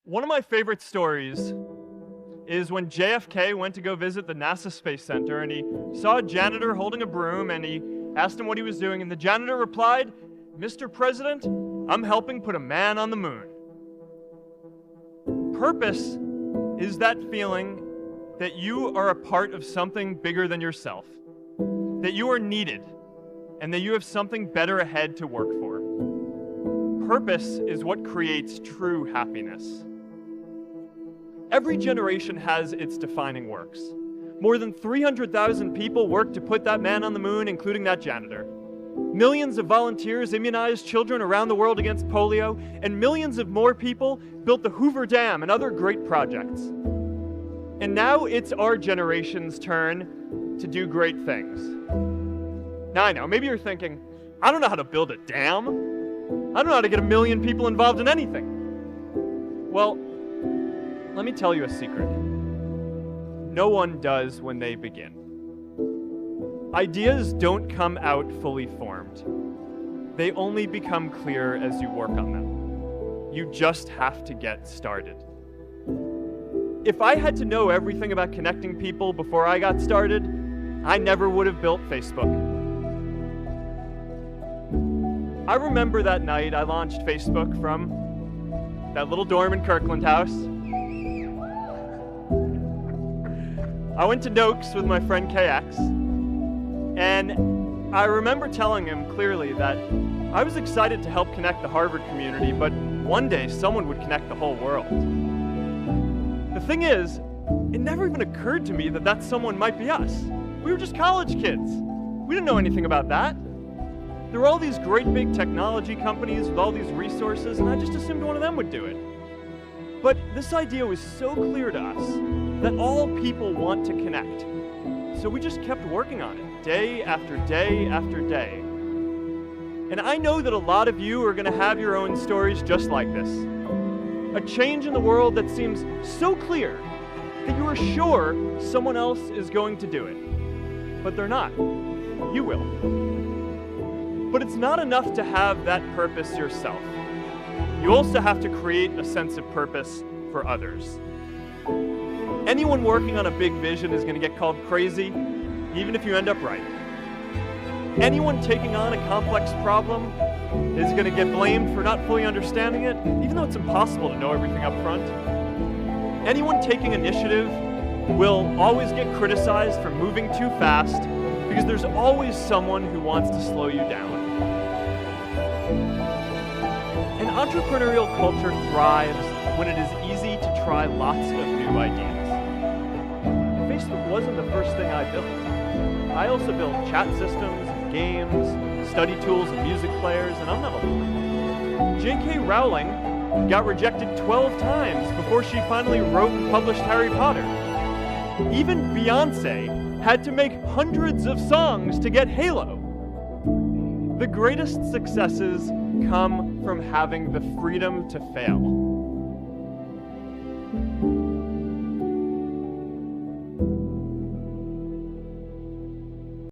One of my favorite stories is when JFK went to go visit the NASA Space Center, and he saw a janitor holding a broom, and he asked him what he was doing, and the janitor replied, "Mr. President, I'm helping put a man on the moon." Purpose is that feeling that you are a part of something bigger than yourself, that you are needed, and that you have something better ahead to work for. Purpose is what creates true happiness. Every generation has its defining works. More than 300,000 people worked to put that man on the moon, including that janitor. Millions of volunteers immunized children around the world against polio, and millions of more people built the Hoover Dam and other great projects. And now it's our generation's turn to do great things. Now I know, maybe you're thinking, I don't know how to build a dam. I don't know how to get 1 million people involved in anything. Well, let me tell you a secret. No one does when they begin. Ideas don't come out fully formed. They only become clear as you work on them. You just have to get started. If I had to know everything about connecting people before I got started, I never would have built Facebook. I remember that night I launched Facebook from that little dorm in Kirkland House. I went to Noakes with my friend KX, and I remember telling him clearly that I was excited to help connect the Harvard community, but one day someone would connect the whole world. The thing is, it never even occurred to me that that someone might be us. We were just college kids. We didn't know anything about that. There were all these great big technology companies with all these resources, and I just assumed one of them would do it. But this idea was so clear to us that all people want to connect. So we just kept working on it, day after day after day. And I know that a lot of you are going to have your own stories just like this. A change in the world that seems so clear that you are sure someone else is going to do it. But they're not. You will. But it's not enough to have that purpose yourself. You also have to create a sense of purpose for others. Anyone working on a big vision is going to get called crazy, even if you end up right. Anyone taking on a complex problem is going to get blamed for not fully understanding it, even though it's impossible to know everything up front. Anyone taking initiative will always get criticized for moving too fast, because there's always someone who wants to slow you down. An entrepreneurial culture thrives when it is easy to try lots of new ideas. Facebook wasn't the first thing I built. I also built chat systems, and games, study tools, and music players, and I'm not alone. J.K. Rowling got rejected 12 times before she finally wrote and published Harry Potter. Even Beyoncé had to make hundreds of songs to get Halo. The greatest successes come from having the freedom to fail.